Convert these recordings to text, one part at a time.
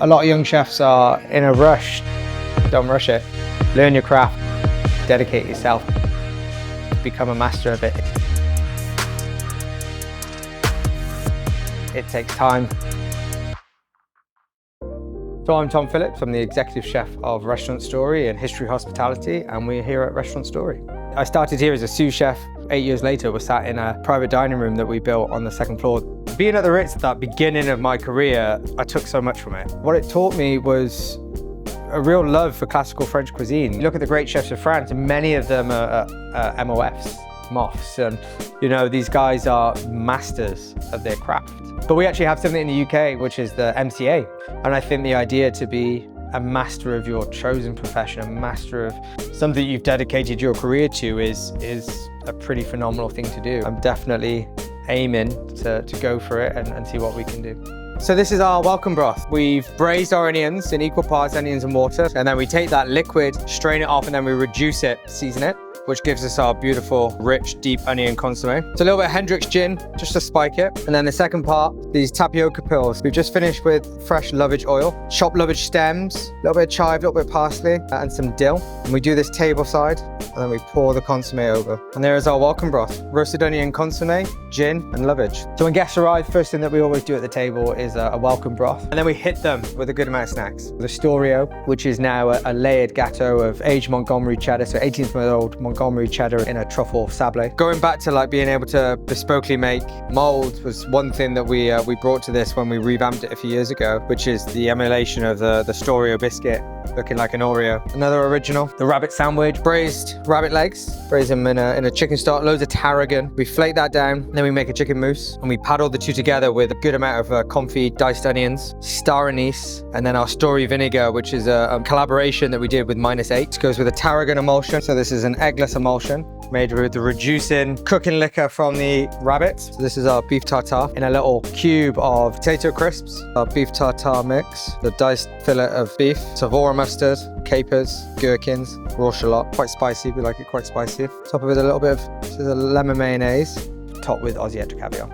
A lot of young chefs are in a rush. Don't rush it. Learn your craft, dedicate yourself, become a master of it. It takes time. So I'm Tom Phillips, I'm the Executive Chef of Restaurant Story and History Hospitality, and we're here at Restaurant Story. I started here as a sous chef. 8 years later, we're sat in a private dining room that we built on the second floor. Being at the Ritz at that beginning of my career, I took so much from it. What it taught me was a real love for classical French cuisine. You look at the great chefs of France, and many of them are MOFs, and you know, these guys are masters of their craft. But we actually have something in the UK, which is the MCA. And I think the idea to be a master of your chosen profession, a master of something you've dedicated your career to is a pretty phenomenal thing to do. I'm definitely aiming to go for it and see what we can do. So this is our welcome broth. We've braised our onions in equal parts, onions and water, and then we take that liquid, strain it off, and then we reduce it, season it, which gives us our beautiful, rich, deep onion consomme. It's a little bit of Hendrick's gin, just to spike it. And then the second part, these tapioca pills. We've just finished with fresh lovage oil, chopped lovage stems, a little bit of chive, a little bit of parsley, and some dill. And we do this table side, and then we pour the consomme over. And there is our welcome broth, roasted onion consomme, gin, and lovage. So when guests arrive, first thing that we always do at the table is a welcome broth. And then we hit them with a good amount of snacks. The Storio, which is now a layered gâteau of aged Montgomery cheddar, so 18th-month-old Montgomery cheddar in a truffle sablé. Going back to like being able to bespokely make molds was one thing that we brought to this when we revamped it a few years ago, which is the emulation of the Storio biscuit, looking like an Oreo. Another original, the rabbit sandwich, braised rabbit legs, braise them in a chicken stock, loads of tarragon. We flake that down, then we make a chicken mousse, and we paddle the two together with a good amount of confit diced onions, star anise, and then our Story vinegar, which is a collaboration that we did with -8. It goes with a tarragon emulsion, so this is an eggless emulsion made with the reducing cooking liquor from the rabbit. So this is our beef tartare in a little cube of potato crisps, our beef tartare mix, the diced fillet of beef, Savoy mustard, capers, gherkins, raw shallot, quite spicy, we like it quite spicy. Top of it a little bit of, this is a lemon mayonnaise, topped with Asiatic caviar.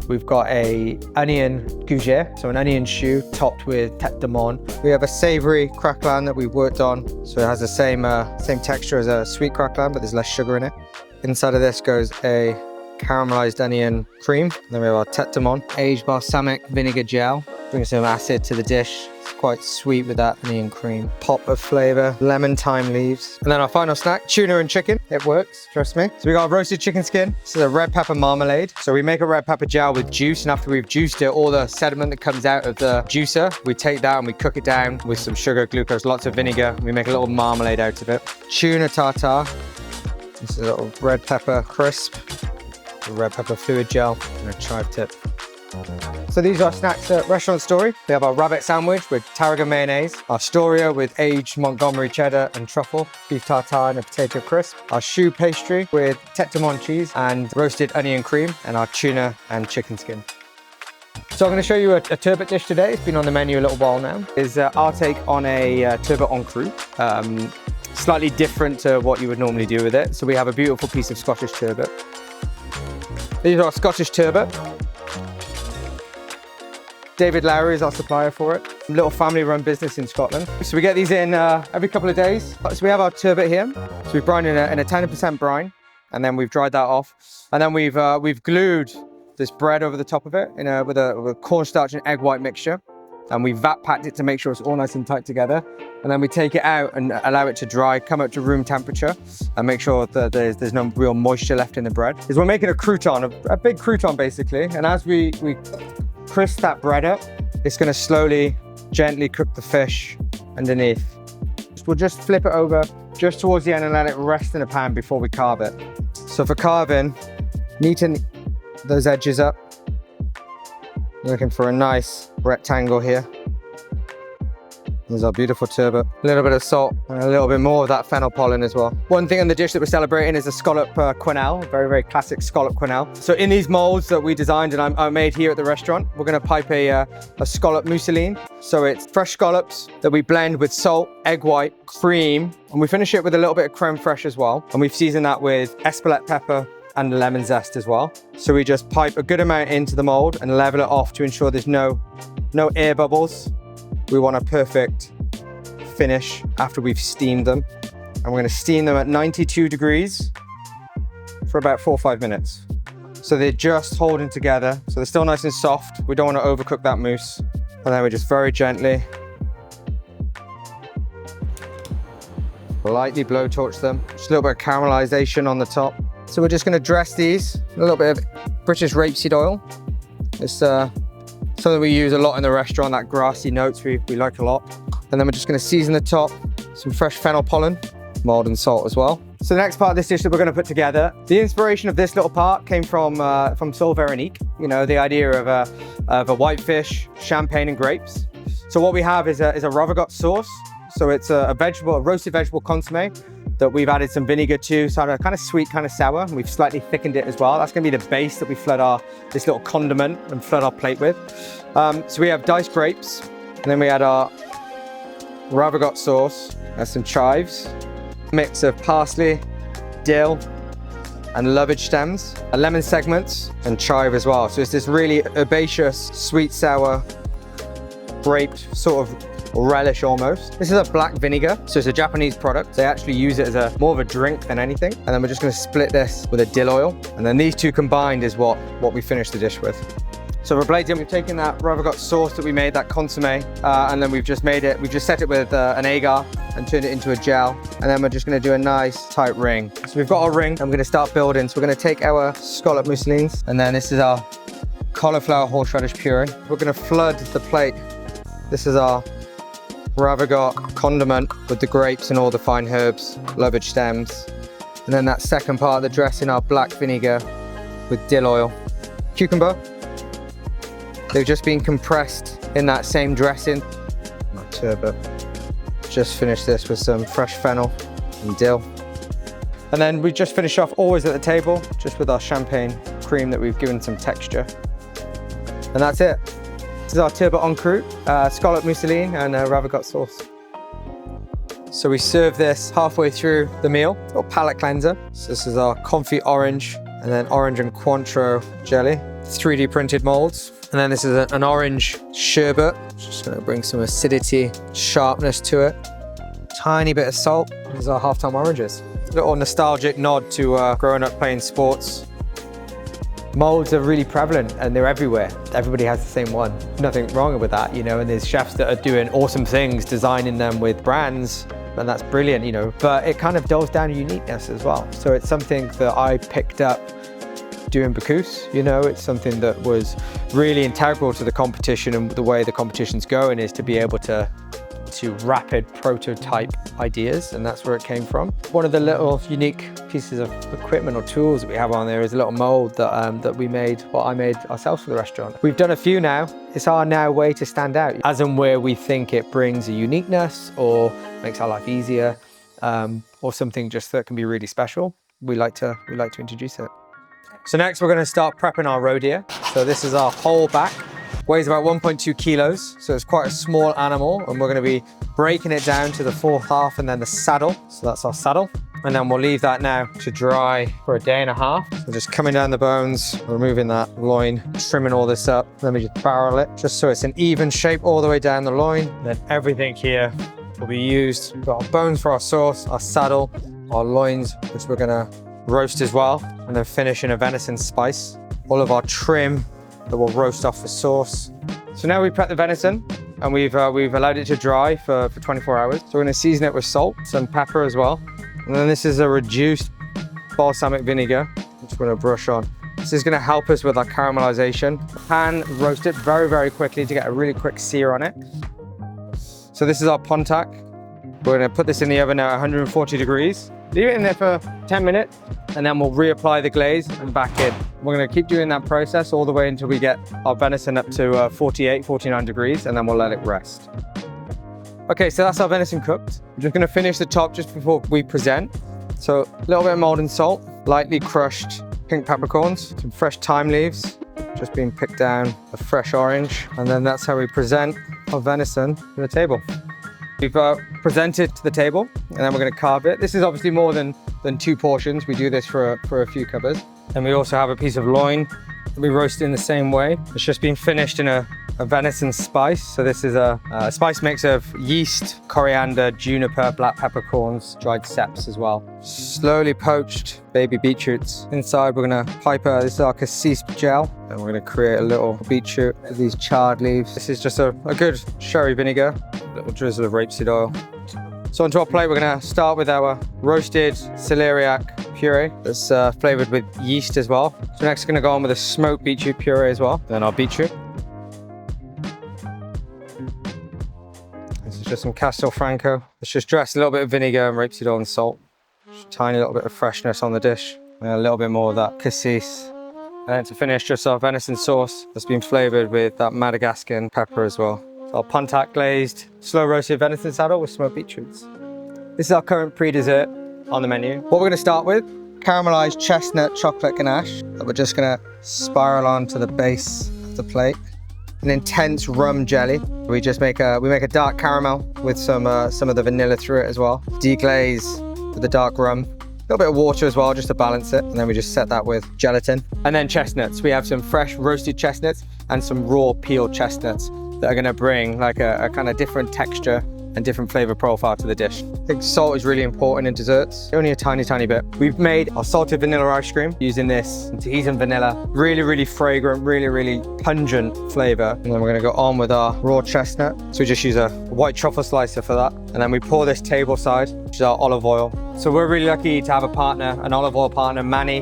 We've got a onion gougere, so an onion choux topped with tête de monde. We have a savory crackling that we've worked on, so it has the same texture as a sweet crackling, but there's less sugar in it. Inside of this goes a caramelized onion cream. And then we have our tête de monde, aged balsamic vinegar gel. Brings some acid to the dish. It's quite sweet with that onion cream. Pop of flavor, lemon thyme leaves. And then our final snack, tuna and chicken. It works, trust me. So we got a roasted chicken skin. This is a red pepper marmalade. So we make a red pepper gel with juice, and after we've juiced it, all the sediment that comes out of the juicer, we take that and we cook it down with some sugar, glucose, lots of vinegar. We make a little marmalade out of it. Tuna tartare. This is a little red pepper crisp, a red pepper fluid gel, and a chive tip. So these are our snacks at Restaurant Story. We have our rabbit sandwich with tarragon mayonnaise, our Storio with aged Montgomery cheddar and truffle, beef tartare and a potato crisp, our choux pastry with tête de monde cheese and roasted onion cream, and our tuna and chicken skin. So I'm going to show you a turbot dish today. It's been on the menu a little while now. It's our take on a turbot en cru. Slightly different to what you would normally do with it. So we have a beautiful piece of Scottish turbot. These are our Scottish turbot. David Lowry is our supplier for it. A little family-run business in Scotland. So we get these in every couple of days. So we have our turbot here. So we've brined in a 10% brine, and then we've dried that off. And then we've glued this bread over the top of it with a cornstarch and egg white mixture. And we vat packed it to make sure it's all nice and tight together. And then we take it out and allow it to dry, come up to room temperature, and make sure that there's no real moisture left in the bread. We're making a crouton, a big crouton basically. And as we crisp that bread up, it's going to slowly, gently cook the fish underneath. We'll just flip it over just towards the end and let it rest in the pan before we carve it. So for carving, neaten those edges up. Looking for a nice rectangle here. There's our beautiful turbot. A little bit of salt and a little bit more of that fennel pollen as well. One thing on the dish that we're celebrating is a scallop quenelle, very, very classic scallop quenelle. So in these molds that we designed and I made here at the restaurant, we're gonna pipe a scallop mousseline. So it's fresh scallops that we blend with salt, egg white, cream, and we finish it with a little bit of creme fraiche as well. And we've seasoned that with Espelette pepper and lemon zest as well. So we just pipe a good amount into the mold and level it off to ensure there's no air bubbles. we want a perfect finish after we've steamed them. And we're gonna steam them at 92 degrees for about 4 or 5 minutes. So they're just holding together. So they're still nice and soft. We don't want to overcook that mousse. And then we just very gently, lightly blowtorch them. Just a little bit of caramelization on the top. So we're just gonna dress these with a little bit of British rapeseed oil. It's something we use a lot in the restaurant, that grassy notes we like a lot. And then we're just gonna season the top, some fresh fennel pollen, mild and salt as well. So the next part of this dish that we're gonna put together, the inspiration of this little part came from Sol Veronique. You know, the idea of a whitefish, champagne and grapes. So what we have is a ravigotte sauce. So it's a roasted vegetable consomme that we've added some vinegar to, so kind of sweet, kind of sour. And we've slightly thickened it as well. That's gonna be the base that we flood this little condiment and flood our plate with. So we have diced grapes, and then we add our ravigotte sauce, some chives, mix of parsley, dill, and lovage stems, lemon segments, and chive as well. So it's this really herbaceous, sweet, sour, grape sort of relish almost. This is a black vinegar, so it's a Japanese product. They actually use it as more of a drink than anything. And then we're just gonna split this with a dill oil. And then these two combined is what we finish the dish with. So for blading, we've taken that ravigotte sauce that we made, that consomme, and then we've just set it with an agar and turned it into a gel. And then we're just gonna do a nice tight ring. So we've got our ring and we're gonna start building. So we're gonna take our scallop mousselines, and then this is our cauliflower horseradish puree. We're gonna flood the plate. This is our ravigotte condiment with the grapes and all the fine herbs, lovage stems. And then that second part of the dressing, our black vinegar with dill oil. Cucumber. They've just been compressed in that same dressing. Not turbot. Just finished this with some fresh fennel and dill. And then we just finish off always at the table, just with our champagne cream that we've given some texture. And that's it. This is our turbot en croûte, scallop mousseline and ravigotte sauce. So we serve this halfway through the meal, a little palate cleanser. So this is our confit orange, and then orange and Cointreau jelly, 3D printed molds. And then this is an orange sherbet. Just gonna bring some acidity, sharpness to it. Tiny bit of salt. These are half-time oranges. A little nostalgic nod to growing up playing sports. Molds are really prevalent and they're everywhere. Everybody has the same one. Nothing wrong with that, you know, and there's chefs that are doing awesome things, designing them with brands, and that's brilliant, you know, but it kind of dulls down uniqueness as well. So it's something that I picked up doing Bocuse, you know, it's something that was really integral to the competition, and the way the competition's going is to be able to rapid prototype ideas, and that's where it came from. One of the little unique pieces of equipment or tools that we have on there is a little mold that I made ourselves for the restaurant. We've done a few now. It's our now way to stand out, as and where we think it brings a uniqueness or makes our life easier, or something just that can be really special. We like to introduce it. So next we're going to start prepping our roe deer. So this is our whole back. Weighs about 1.2 kilos, so it's quite a small animal, and we're going to be breaking it down to the fourth half and then the saddle. So that's our saddle. And then we'll leave that now to dry for a day and a half. So just coming down the bones, removing that loin, trimming all this up. Then we just barrel it, just so it's an even shape all the way down the loin. Then everything here will be used. We've got our bones for our sauce, our saddle, our loins, which we're going to roast as well, and then finish in a venison spice. All of our trim that we'll roast off for sauce. So now we've prepped the venison, and we've allowed it to dry for 24 hours. So we're going to season it with salt, some pepper as well. And then this is a reduced balsamic vinegar, which we're going to brush on. This is going to help us with our caramelization. Pan roast it very, very quickly to get a really quick sear on it. So this is our Pontac. We're going to put this in the oven now at 140 degrees. Leave it in there for 10 minutes, and then we'll reapply the glaze and back in. We're going to keep doing that process all the way until we get our venison up to 48, 49 degrees, and then we'll let it rest. Okay, so that's our venison cooked. I'm just going to finish the top just before we present. So a little bit of mold and salt, lightly crushed pink peppercorns, some fresh thyme leaves, just being picked down, a fresh orange, and then that's how we present our venison to the table. We've presented to the table, and then we're going to carve it. This is obviously more than 2 portions. We do this for a few covers. And we also have a piece of loin that we roast in the same way. It's just been finished in a a venison spice. So this is a spice mix of yeast, coriander, juniper, black peppercorns, dried ceps as well. Slowly poached baby beetroots. Inside we're gonna piper, this is our cassis gel, and we're gonna create a little beetroot with these charred leaves. This is just a good sherry vinegar, a little drizzle of rapeseed oil. So onto our plate, we're gonna start with our roasted celeriac puree that's flavored with yeast as well. So next we're gonna go on with a smoked beetroot puree as well, then our beetroot. This is just some Castel Franco. Let's just dress a little bit of vinegar and rapeseed oil and salt. Just a tiny little bit of freshness on the dish. And a little bit more of that cassis. And then to finish, just our venison sauce that's been flavored with that Madagascan pepper as well. So our Pontac glazed, slow roasted venison saddle with smoked beetroots. This is our current pre-dessert on the menu. What we're gonna start with, caramelized chestnut chocolate ganache that we're just gonna spiral onto the base of the plate. An intense rum jelly. We just make a dark caramel with some of the vanilla through it as well. Deglaze with the dark rum. A little bit of water as well, just to balance it. And then we just set that with gelatin. And then chestnuts. We have some fresh roasted chestnuts and some raw peeled chestnuts that are gonna bring like a kind of different texture and different flavor profile to the dish. I think salt is really important in desserts. Only a tiny, tiny bit. We've made our salted vanilla ice cream using this Tahitian vanilla. Really, really fragrant, really, really pungent flavor. And then we're gonna go on with our raw chestnut. So we just use a white truffle slicer for that. And then we pour this tableside, which is our olive oil. So we're really lucky to have a partner, an olive oil partner, Manny,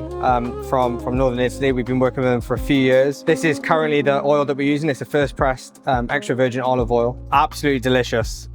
from Northern Italy. We've been working with them for a few years. This is currently the oil that we're using. It's a first pressed extra virgin olive oil. Absolutely delicious.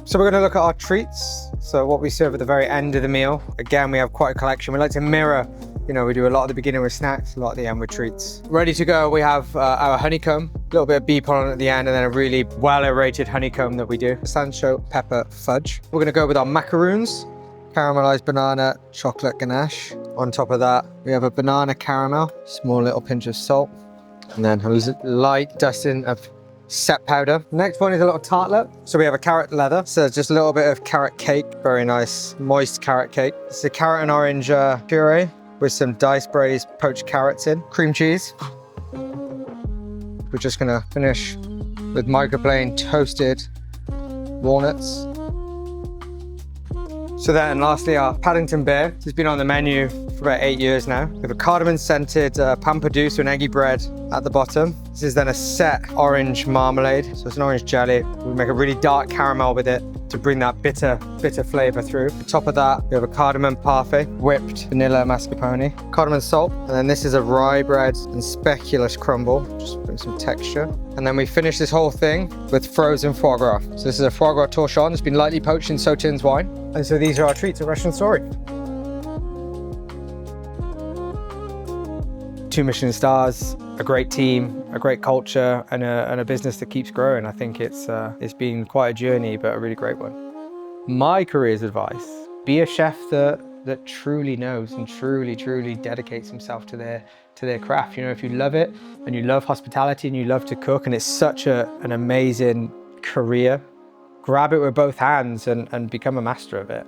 So we're going to look at our treats. So what we serve at the very end of the meal. Again, we have quite a collection. We like to mirror, we do a lot at the beginning with snacks, a lot at the end with treats. Ready to go, we have our honeycomb, a little bit of bee pollen at the end, and then a really well-aerated honeycomb that we do. Sancho pepper fudge. We're going to go with our macaroons, caramelized banana chocolate ganache. On top of that, we have a banana caramel, small little pinch of salt, and then a light dusting of set powder. Next one is a little tartlet. So we have a carrot leather. So just a little bit of carrot cake. Very nice, moist carrot cake. It's a carrot and orange puree with some diced braised poached carrots in. Cream cheese. We're just gonna finish with microplane toasted walnuts. So then lastly, our Paddington Bear. This has been on the menu for about 8 years now. We have a cardamom scented pamperdouce and eggy bread at the bottom. This is then a set orange marmalade. So it's an orange jelly. We make a really dark caramel with it to bring that bitter flavor through. On top of that, we have a cardamom parfait, whipped vanilla mascarpone, cardamom salt, and then this is a rye bread and speculoos crumble, just bring some texture. And then we finish this whole thing with frozen foie gras. So this is a foie gras torchon. It's been lightly poached in Sauternes wine. And so these are our treats at Restaurant Story. 2 Michelin stars, a great team, a great culture, and a business that keeps growing. I think it's been quite a journey, but a really great one. My career's advice: be a chef that truly knows and truly dedicates himself to their craft. If you love it and you love hospitality and you love to cook, and it's such an amazing career, grab it with both hands and become a master of it.